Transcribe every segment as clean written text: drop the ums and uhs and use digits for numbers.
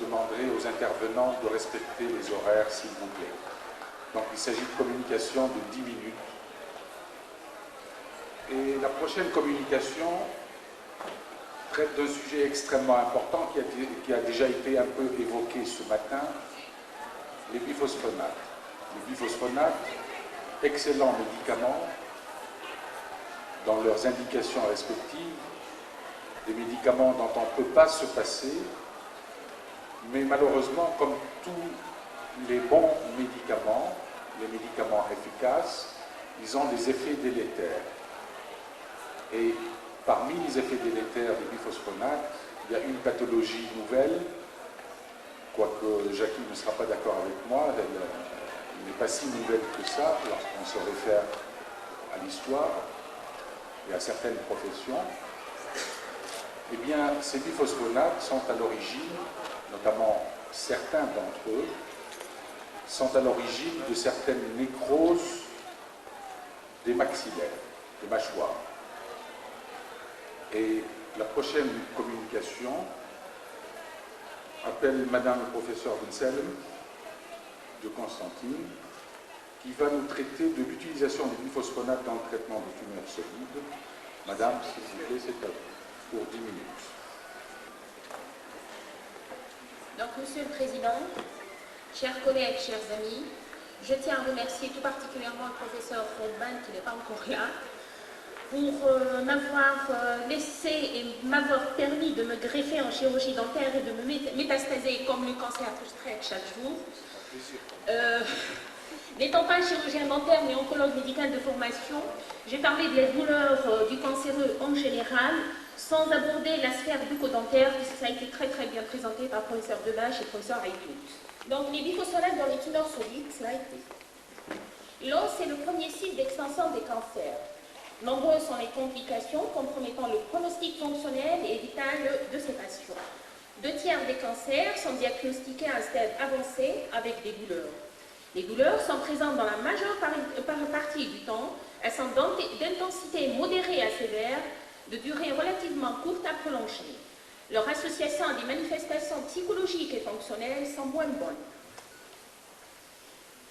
demanderai aux intervenants de respecter les horaires, s'il vous plaît. Donc il s'agit de communication de 10 minutes. Et la prochaine communication traite d'un sujet extrêmement important qui a déjà été un peu évoqué ce matin, les biphosphonates. Les biphosphonates, excellents médicaments dans leurs indications respectives, des médicaments dont on ne peut pas se passer, mais malheureusement, comme tous les bons médicaments, les médicaments efficaces, ils ont des effets délétères. Et parmi les effets délétères des biphosphonates, il y a une pathologie nouvelle, quoique Jackie ne sera pas d'accord avec moi, elle n'est pas si nouvelle que ça lorsqu'on se réfère à l'histoire et à certaines professions. Eh bien, ces biphosphonates sont à l'origine, notamment certains d'entre eux, sont à l'origine de certaines nécroses des maxillaires, des mâchoires. Et la prochaine communication appelle Madame le professeur Winselm de Constantine, qui va nous traiter de l'utilisation des biphosphonates dans le traitement des tumeurs solides. Madame, s'il vous plaît, c'est à vous, pour 10 minutes. Donc, Monsieur le Président, chers collègues, chers amis, je tiens à remercier tout particulièrement le professeur Feldman, qui n'est pas encore là, pour m'avoir laissé et m'avoir permis de me greffer en chirurgie dentaire et de me métastaser comme le cancer que je traite chaque jour. N'étant pas chirurgien dentaire mais oncologue médical de formation, j'ai parlé de la douleur du cancéreux en général, sans aborder la sphère bucco-dentaire, puisque ça a été très bien présenté par le professeur Debache et le professeur Aïdout. Donc les biphosphonates dans les tumeurs solides, cela a été. L'os est le premier site d'extension des cancers. Nombreuses sont les complications compromettant le pronostic fonctionnel et vital de ces patients. 2 tiers des cancers sont diagnostiqués à un stade avancé avec des douleurs. Les douleurs sont présentes dans la majeure partie du temps. Elles sont d'intensité modérée à sévère, de durée relativement courte à prolongée. Leur association à des manifestations psychologiques et fonctionnelles sont moins bonnes.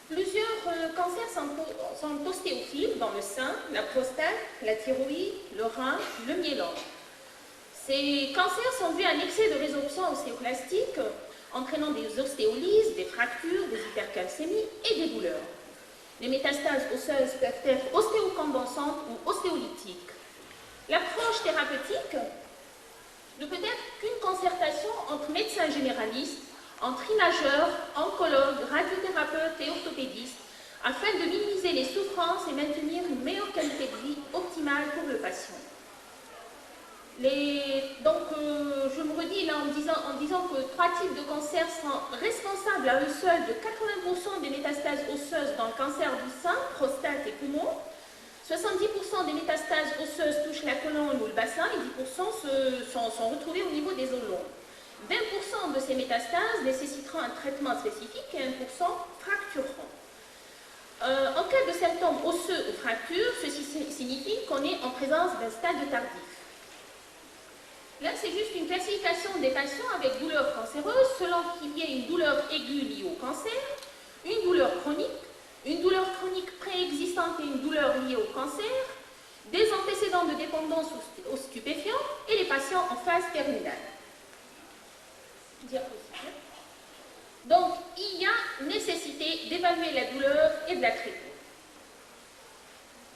Plusieurs cancers sont ostéophiles dans le sein, la prostate, la thyroïde, le rein, le myélome. Ces cancers sont dus à un excès de résorption ostéoclastique, entraînant des ostéolyses, des fractures, des hypercalcémies et des douleurs. Les métastases osseuses peuvent être ostéocompensantes ou ostéolytiques. L'approche thérapeutique ne peut être qu'une concertation entre médecins généralistes, entre imageurs, oncologues, radiothérapeutes et orthopédistes, afin de minimiser les souffrances et maintenir une meilleure qualité de vie optimale pour le patient. Je me redis là en disant que 3 types de cancers sont responsables à eux seuls de 80% des métastases osseuses dans le cancer du sein, prostate et poumon. 70% des métastases osseuses touchent la colonne ou le bassin et 10% sont retrouvés au niveau des os longs. 20% de ces métastases nécessiteront un traitement spécifique et 1% fractureront. En cas de symptômes osseux ou fractures, ceci signifie qu'on est en présence d'un stade tardif. Là, c'est juste une classification des patients avec douleur cancéreuse selon qu'il y ait une douleur aiguë liée au cancer, une douleur chronique préexistante et une douleur liée au cancer, des antécédents de dépendance aux stupéfiants et les patients en phase terminale. Donc, il y a nécessité d'évaluer la douleur et de la traiter.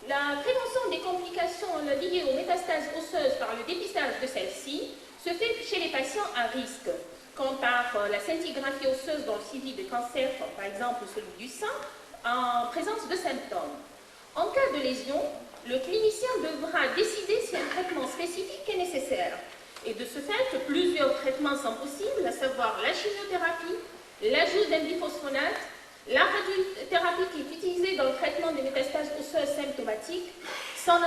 La prévention des complications liées aux métastases osseuses par le dépistage de celles-ci se fait chez les patients à risque, comme par la scintigraphie osseuse dans le suivi de cancers, comme par exemple celui du sein, en présence de symptômes. En cas de lésion, le clinicien devra décider si un traitement spécifique est nécessaire. Et de ce fait, plusieurs traitements sont possibles, à savoir la chimiothérapie, l'ajout d'un biphosphonate, la radiothérapie qui est utilisée dans le traitement des métastases osseuses symptomatiques. Son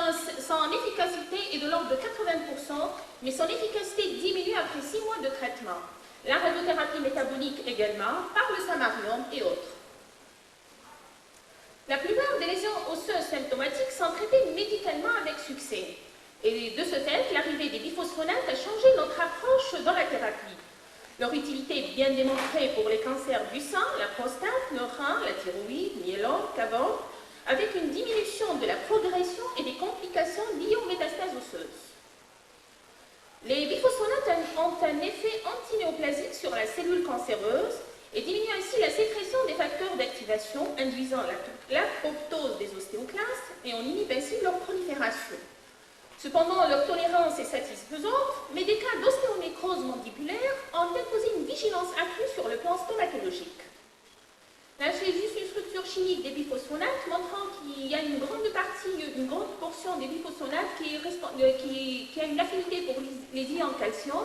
efficacité est de l'ordre de 80%, mais son efficacité diminue après 6 mois de traitement. La radiothérapie métabolique également, par le samarium et autres. La plupart des lésions osseuses symptomatiques sont traitées médicalement avec succès. Et de ce fait, l'arrivée des biphosphonates a changé notre approche dans la thérapie. Leur utilité est bien démontrée pour les cancers du sein, la prostate, le rein, la thyroïde, myélome, cavum, avec une diminution de la progression et des complications liées aux métastases osseuses. Les biphosphonates ont un effet antinéoplasique sur la cellule cancéreuse et diminuent ainsi la sécrétion des facteurs d'activation, induisant l'apoptose des ostéoclastes, et on inhibe ainsi leur prolifération. Cependant, leur tolérance est satisfaisante, mais des cas d'ostéonécrose mandibulaire ont imposé une vigilance accrue sur le plan stomatologique. Là, j'ai juste une structure chimique des biphosphonates montrant qu'il y a une grande portion des biphosphonates qui a une affinité pour les ions calcium,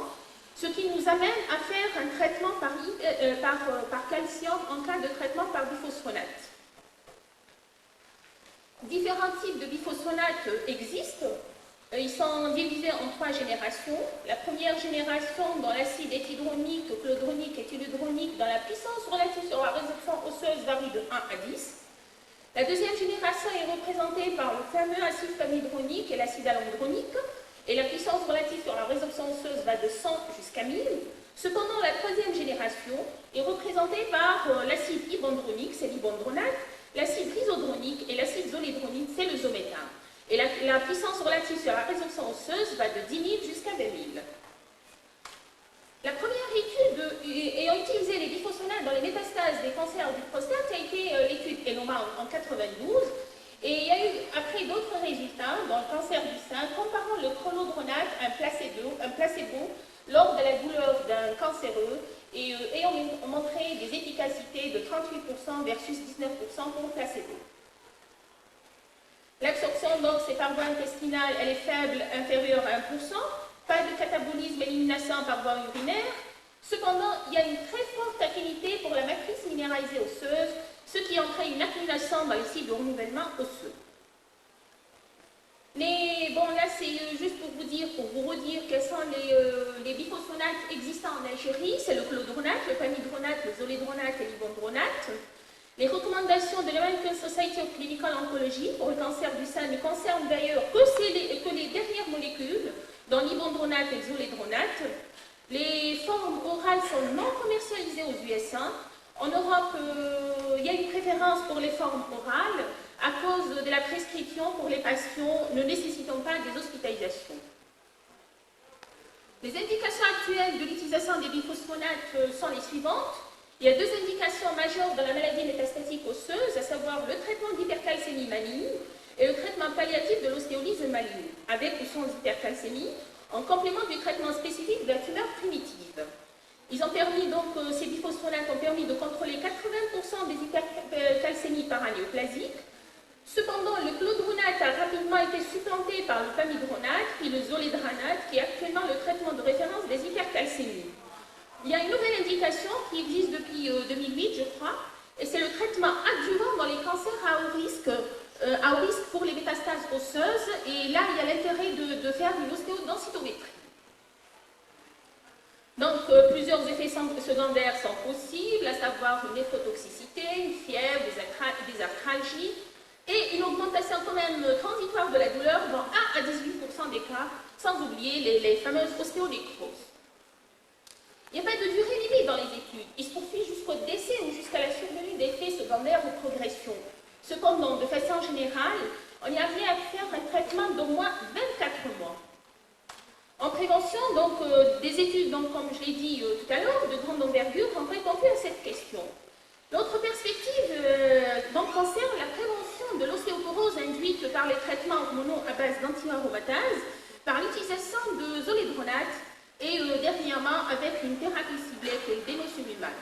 ce qui nous amène à faire un traitement par calcium en cas de traitement par biphosphonate. Différents types de biphosphonates existent. Ils sont divisés en 3 générations. La première génération dans l'acide éthydronique, chlordronique et telluronique, dans la puissance relative sur la résorption osseuse varie de 1 à 10. La deuxième génération est représentée par le fameux acide famidronique et l'acide alendronique, et la puissance relative sur la résorption osseuse va de 100 jusqu'à 1000. Cependant, la troisième génération est représentée par l'acide ibandronique, c'est l'ibandronate, l'acide isodronique et l'acide zolédronique, c'est le zométhane. Et la puissance relative sur la résorption osseuse va de 10 000 jusqu'à 20 000. La première étude ayant utilisé les biphosphonates dans les métastases des cancers du prostate a été l'étude ELOMA en 92. Et il y a eu après d'autres résultats dans le cancer du sein comparant le chlordronate à un placebo lors de la douleur d'un cancéreux et ayant montré des efficacités de 38% versus 19% pour le placebo. L'absorption, donc, c'est par voie intestinale, elle est faible, inférieure à 1%, pas de catabolisme élimination par voie urinaire. Cependant, il y a une très forte affinité pour la matrice minéralisée osseuse, ce qui entraîne une accumulation dans les sites de renouvellement osseux. Mais bon, là, c'est juste pour vous redire quels sont les biphosphonates existants en Algérie. C'est le chlordronate, le pamidronate, le zolédronate et l'ibandronate. Les recommandations de l'American Society of Clinical Oncology pour le cancer du sein ne concernent d'ailleurs que les dernières molécules, dont l'ibandronate et le zolédronate. Les formes orales sont non commercialisées aux USA. En Europe, il y a une préférence pour les formes orales à cause de la prescription pour les patients ne nécessitant pas des hospitalisations. Les indications actuelles de l'utilisation des biphosphonates sont les suivantes. Il y a 2 indications majeures dans la maladie métastatique osseuse, à savoir le traitement d'hypercalcémie maligne et le traitement palliatif de l'ostéolyse maligne, avec ou sans hypercalcémie, en complément du traitement spécifique de la tumeur primitive. Ils ont permis, donc, ces biphosphonates ont permis de contrôler 80% des hypercalcémies paranéoplasiques. Cependant, le chlordronate a rapidement été supplanté par le pamidronate puis le zolédronate, qui est actuellement le traitement de référence des hypercalcémies. Il y a une nouvelle indication qui existe depuis 2008, je crois, et c'est le traitement adjuvant dans les cancers à haut risque pour les métastases osseuses, et là, il y a l'intérêt de faire une ostéodensitométrie. Donc, plusieurs effets secondaires sont possibles, à savoir une néphrotoxicité, une fièvre, des arthralgies, et une augmentation quand même transitoire de la douleur dans 1 à 18% des cas, sans oublier les fameuses ostéonécroses. Il n'y a pas de durée limite dans les études. Il se poursuit jusqu'au décès ou jusqu'à la survenue d'effets secondaires ou progression. Cependant, de façon générale, on y arrive à faire un traitement d'au moins 24 mois. En prévention, donc, des études, donc, comme je l'ai dit tout à l'heure, de grande envergure, ont répondu à cette question. L'autre perspective concerne la prévention de l'ostéoporose induite par les traitements hormonaux à base d'anti-aromatase par l'utilisation de zolédronate et dernièrement avec une thérapie ciblée qui est le dénosumab.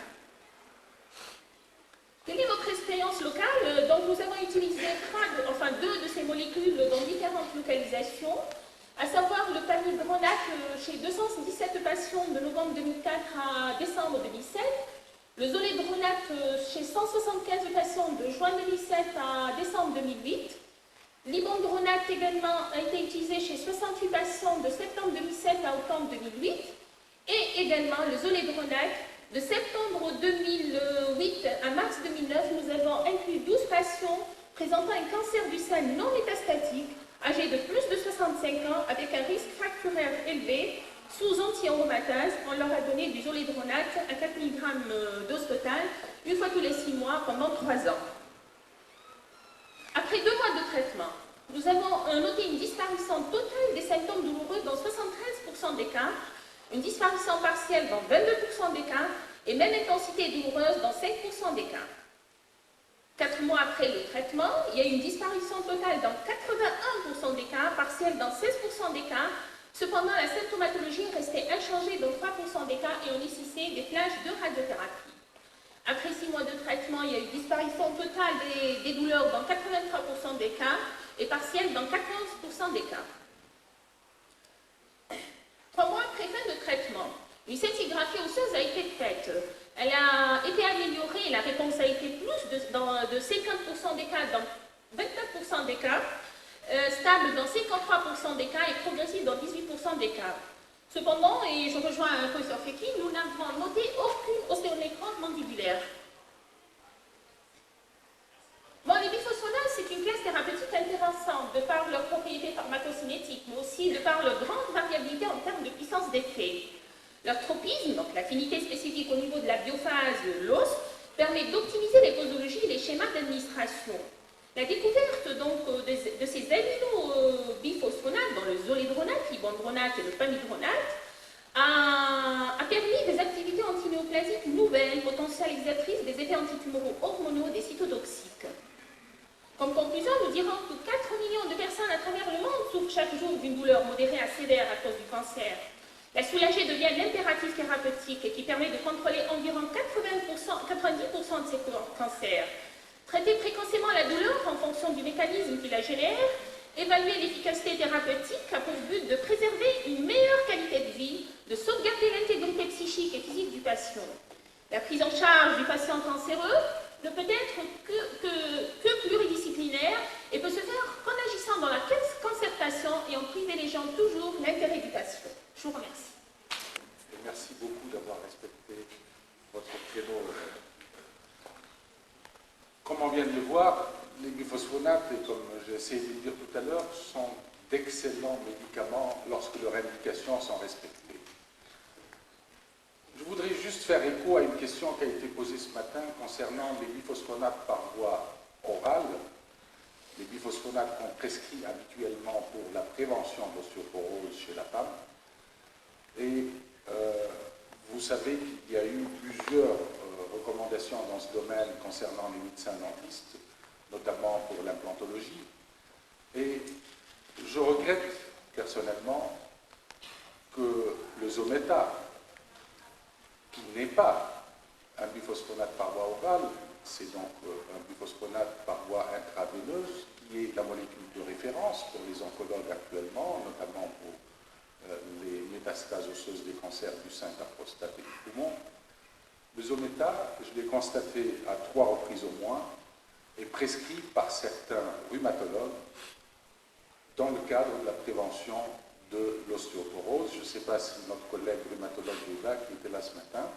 Quelle est notre expérience locale? Donc, nous avons utilisé 2 de ces molécules dans différentes localisations, à savoir le pamidronate chez 217 patients de novembre 2004 à décembre 2007, le zolédronate chez 175 patients de juin 2007 à décembre 2008, l'ibandronate également a été utilisé chez 68 patients de septembre 2007 à octobre 2008, et également le zolédronate de septembre 2008 à mars 2009, nous avons inclus 12 patients présentant un cancer du sein non métastatique, âgés de plus de 65 ans, avec un risque fracturaire élevé, sous anti-aromatase, on leur a donné du zoledronate à 4 mg dose totale, une fois tous les 6 mois pendant 3 ans. Après 2 mois de traitement, nous avons noté une disparition totale des symptômes douloureux dans 73% des cas, une disparition partielle dans 22% des cas, et même intensité douloureuse dans 5% des cas. 4 mois après le traitement, il y a une disparition totale dans 81% des cas, partielle dans 16% des cas. Cependant, la symptomatologie restait inchangée dans 3% des cas et on nécessitait des plages de radiothérapie. Après 6 mois de traitement, il y a eu disparition totale des douleurs dans 83% des cas et partielle dans 14% des cas. 3 mois après fin de traitement, une scintigraphie osseuse a été faite. Elle a été améliorée, la réponse a été plus de 50% des cas dans 29% des cas, stable dans 53% des cas et progressive dans 18% des cas. Cependant, et je rejoins le professeur Fekki, nous n'avons noté aucune ostéonécrose mandibulaire. Bon, les biphosphonates, c'est une classe thérapeutique intéressante de par leurs propriétés pharmacocinétiques, mais aussi de par leur grande variabilité en termes de puissance d'effet. Leur tropisme, donc l'affinité spécifique au niveau de la biophase de l'os, permet d'optimiser les posologies et les schémas d'administration. La découverte donc de ces aminobiphosphonates dans le zoledronate, l'ibandronate et le pamidronate a permis des activités antinéoplasiques nouvelles, potentialisatrices des effets antitumoraux hormonaux des cytotoxiques. Comme conclusion, nous dirons que 4 millions de personnes à travers le monde souffrent chaque jour d'une douleur modérée à sévère à cause du cancer. La soulager devient l'impératif thérapeutique et qui permet de contrôler environ 90% de ces cancers. Traiter précocement la douleur en fonction du mécanisme qui la génère, évaluer l'efficacité thérapeutique a pour but de préserver une meilleure qualité de vie, de sauvegarder l'intégrité psychique et physique du patient. La prise en charge du patient cancéreux ne peut être que pluridisciplinaire et peut se faire qu'en agissant dans la concertation et en privilégiant toujours l'intérêt du patient. Je vous remercie. Et merci beaucoup d'avoir respecté votre créneau. Comme on vient de le voir, les biphosphonates, et comme j'ai essayé de le dire tout à l'heure, sont d'excellents médicaments lorsque leurs indications sont respectées. Je voudrais juste faire écho à une question qui a été posée ce matin concernant les biphosphonates par voie orale. Les biphosphonates qu'on prescrit habituellement pour la prévention de l'ostéoporose chez la femme. Et vous savez qu'il y a eu plusieurs recommandations dans ce domaine concernant les médecins dentistes, notamment pour l'implantologie. Et je regrette personnellement que le Zometa, qui n'est pas un biphosphonate par voie orale, c'est donc un biphosphonate par voie intraveineuse, qui est la molécule de référence pour les oncologues actuellement, notamment pour les métastases osseuses des cancers du sein, de la prostate et du poumon. Le Zometa, je l'ai constaté à 3 reprises au moins, est prescrit par certains rhumatologues dans le cadre de la prévention de l'ostéoporose. Je ne sais pas si notre collègue rhumatologue Eva, qui était là ce matin,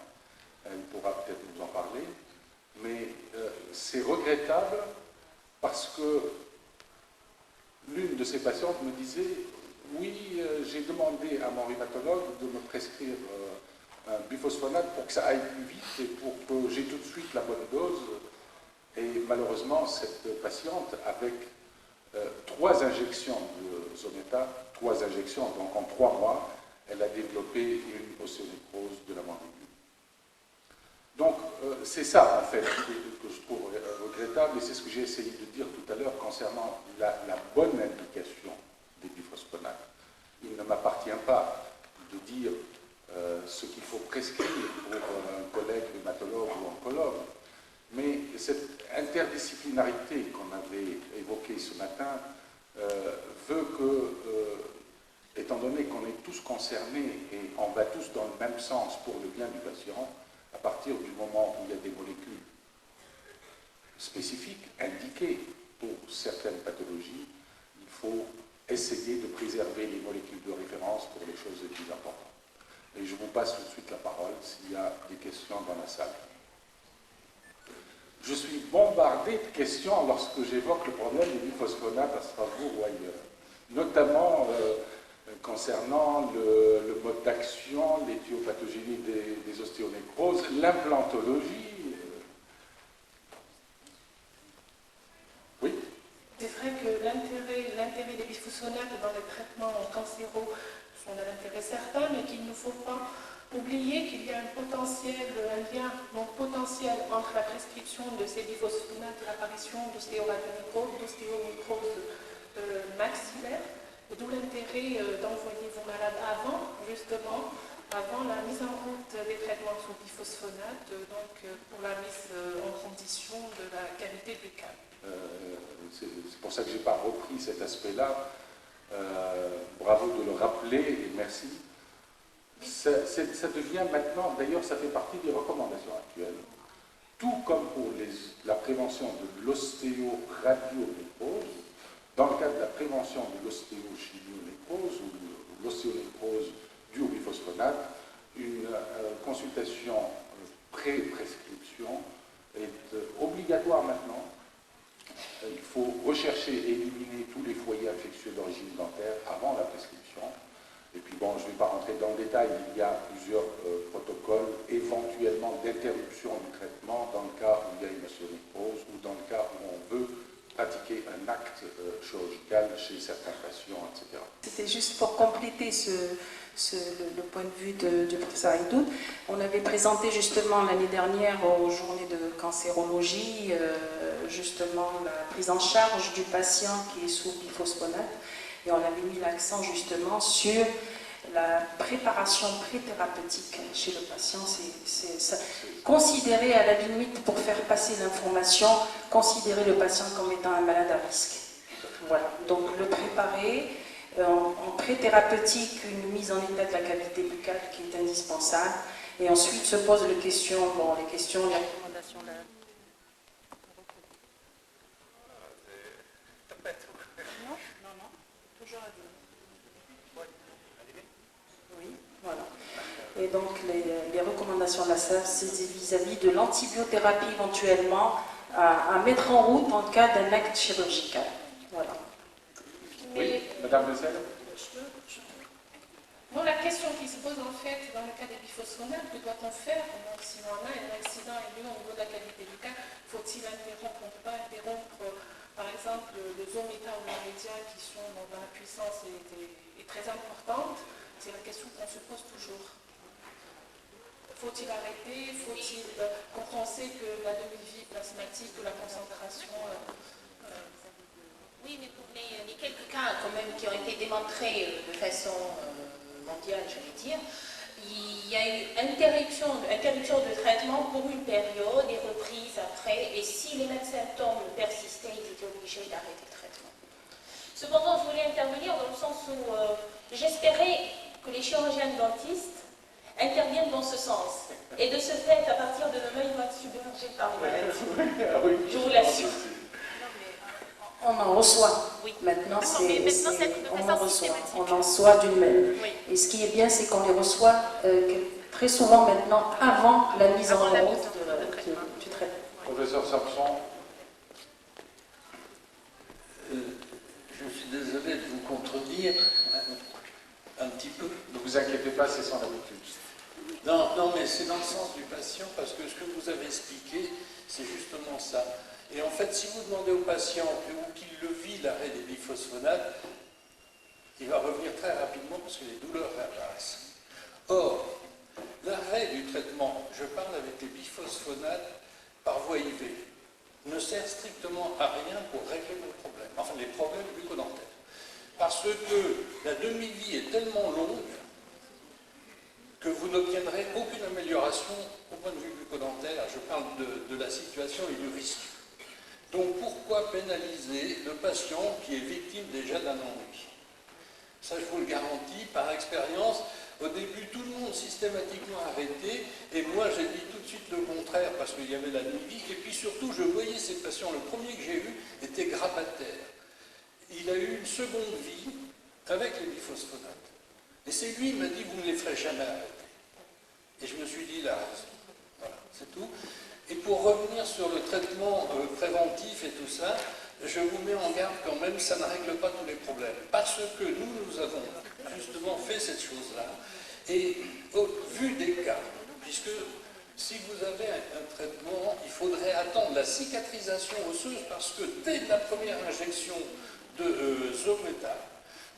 elle pourra peut-être nous en parler, mais c'est regrettable parce que l'une de ces patientes me disait « Oui, j'ai demandé à mon rhumatologue de me prescrire un biphosphonate pour que ça aille plus vite et pour que j'ai tout de suite la bonne dose. » Et malheureusement, cette patiente, avec 3 injections de Zometa, 3 injections, donc en 3 mois, elle a développé une ostéonécrose de la mandibule. Donc, c'est ça, en fait, que je trouve regrettable, et c'est ce que j'ai essayé de dire tout à l'heure concernant la bonne indication des biphosphonate. Il ne m'appartient pas de dire ce qu'il faut prescrire pour un collègue rhumatologue ou oncologue, mais cette interdisciplinarité qu'on avait évoquée ce matin veut que, étant donné qu'on est tous concernés et on va tous dans le même sens pour le bien du patient, à partir du moment où il y a des molécules spécifiques, indiquées pour certaines pathologies, il faut essayer de préserver les molécules de référence pour les choses les plus importantes. Et je vous passe tout de suite la parole s'il y a des questions dans la salle. Je suis bombardé de questions lorsque j'évoque le problème des biphosphonates à Strasbourg ou ailleurs. Notamment concernant le mode d'action, l'éthiopathogénie des ostéonécroses, l'implantologie. Oui. C'est vrai que l'intérêt des biphosphonates dans les traitements cancéraux sont d'un intérêt certain, mais qu'il ne faut pas oublier qu'il y a un lien donc potentiel entre la prescription de ces biphosphonates et l'apparition d'ostéonécrose maxillaire, d'où l'intérêt d'envoyer vos malades avant la mise en route des traitements sous biphosphonates, donc pour la mise en condition de la cavité buccale. C'est pour ça que je n'ai pas repris cet aspect-là. Bravo de le rappeler et merci. Ça devient maintenant, d'ailleurs, ça fait partie des recommandations actuelles. Tout comme pour la prévention de l'ostéoradionécrose, dans le cadre de la prévention de l'ostéochilionécrose ou de l'ostéonécrose due au biphosphonate, une consultation pré-prescription est obligatoire maintenant. Il faut rechercher et éliminer tous les foyers infectieux d'origine dentaire avant la prescription. Et puis bon, je ne vais pas rentrer dans le détail, il y a plusieurs protocoles éventuellement d'interruption du traitement dans le cas où il y a une ostéonécrose ou dans le cas où on veut pratiquer un acte chirurgical chez certains patients, etc. C'était juste pour compléter le point de vue du professeur Aïdoun. On avait présenté justement l'année dernière aux journées de cancérologie justement la prise en charge du patient qui est sous biphosphonate. Et on avait mis l'accent justement sur la préparation pré-thérapeutique chez le patient. C'est considérer à la limite, pour faire passer l'information, considérer le patient comme étant un malade à risque. Voilà, donc le préparer en pré-thérapeutique, une mise en état de la cavité buccale qui est indispensable. Et ensuite se posent les questions, les recommandations là. Voilà. Et donc les recommandations de la SAF, c'est vis-à-vis de l'antibiothérapie éventuellement à mettre en route en cas d'un acte chirurgical. Voilà. Oui, Madame Lezelle. Bon, la question qui se pose en fait dans le cas des biphosphonates, que doit-on faire si on a un accident aigu au niveau de la cavité buccale? Faut-il interrompre ou pas interrompre, par exemple, le zometa ou l'immédiat qui sont dans la puissance est très importante? C'est la question qu'on se pose toujours. Faut-il arrêter? Faut-il compenser que la demi-vie plasmatique ou la concentration Oui, mais pour les quelques cas quand même qui ont été démontrés de façon mondiale, je vais dire, il y a eu interruption de traitement pour une période et reprise après, et si les mêmes symptômes persistaient, ils étaient obligés d'arrêter le traitement. Cependant, je voulais intervenir dans le sens où j'espérais que les chirurgiens dentistes interviennent dans ce sens. Et de ce fait, à partir de demain, ils vont être submergés par les maladies. Je vous l'assure. On en reçoit. Oui. Maintenant, on en reçoit d'une même. Oui. Et ce qui est bien, c'est qu'on les reçoit très souvent maintenant avant la mise en route du traitement. Professeur Samson. Je suis désolé de vous contredire un petit peu. Ne vous inquiétez pas, c'est son habitude. Non, mais c'est dans le sens du patient, parce que ce que vous avez expliqué, c'est justement ça. Et en fait, si vous demandez au patient ou qu'il le vit, l'arrêt des biphosphonates, il va revenir très rapidement parce que les douleurs réapparaissent. Or, l'arrêt du traitement, je parle avec les biphosphonates par voie IV, ne sert strictement à rien pour régler nos problèmes, enfin les problèmes bucco-dentaires. Parce que la demi-vie est tellement longue que vous n'obtiendrez aucune amélioration au point de vue bucco-dentaire. Je parle de la situation et du risque. Donc pourquoi pénaliser le patient qui est victime déjà d'un ennui? Ça, je vous le garantis, par expérience. Au début, tout le monde systématiquement arrêté, et moi j'ai dit tout de suite le contraire parce qu'il y avait la demi-vie, et puis surtout je voyais ces patients, le premier que j'ai eu était grabataire. Il a eu une seconde vie avec les biphosphonates. Et c'est lui qui m'a dit, vous ne les ferez jamais arrêter. Et je me suis dit, il a raison. Voilà, c'est tout. Et pour revenir sur le traitement préventif et tout ça, je vous mets en garde quand même, ça ne règle pas tous les problèmes. Parce que nous avons justement fait cette chose-là. Et au vu des cas, puisque si vous avez un traitement, il faudrait attendre la cicatrisation osseuse parce que dès la première injection de Zometa,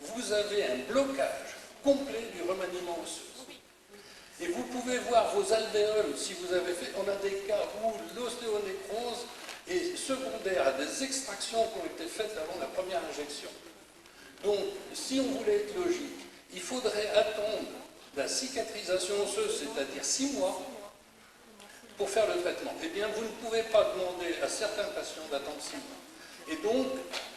vous avez un blocage complet du remaniement osseux. Et vous pouvez voir vos alvéoles, si vous avez fait, on a des cas où l'ostéonécrose est secondaire à des extractions qui ont été faites avant la première injection. Donc, si on voulait être logique, il faudrait attendre la cicatrisation osseuse, c'est-à-dire 6 mois, pour faire le traitement. Eh bien, vous ne pouvez pas demander à certains patients d'attendre 6 mois. Et donc,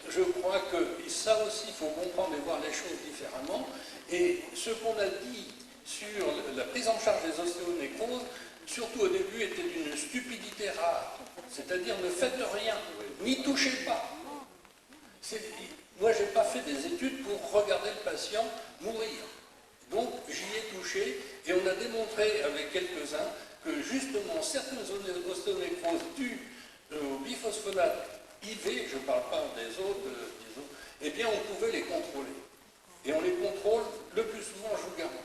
je crois que ça aussi, il faut comprendre et voir les choses différemment. Et ce qu'on a dit sur la prise en charge des ostéonécroses, surtout au début, était d'une stupidité rare. C'est-à-dire, ne faites rien, n'y touchez pas. Moi, je n'ai pas fait des études pour regarder le patient mourir. Donc, j'y ai touché et on a démontré avec quelques-uns que justement, certaines ostéonécroses dues au biphosphonate IV, je ne parle pas des autres, eh bien, on pouvait les contrôler. Et on les contrôle le plus souvent, je vous garantis.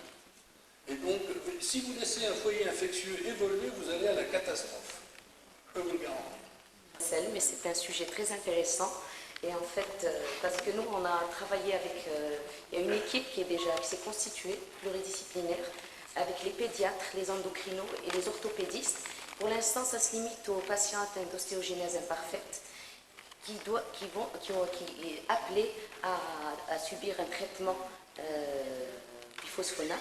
Et donc, si vous laissez un foyer infectieux évoluer, vous allez à la catastrophe. Je peux vous le garantir. Mais c'est un sujet très intéressant. Et en fait, parce que nous, on a travaillé avec... il y a une équipe qui s'est constituée, pluridisciplinaire, avec les pédiatres, les endocrinos et les orthopédistes. Pour l'instant, ça se limite aux patients atteints d'ostéogenèse imparfaite qui est appelé à subir un traitement biphosphonate.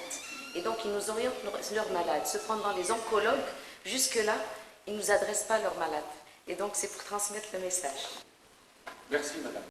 Et donc, ils nous orientent leurs malades. Cependant, les oncologues, jusque-là, ils ne nous adressent pas leurs malades. Et donc, c'est pour transmettre le message. Merci, madame.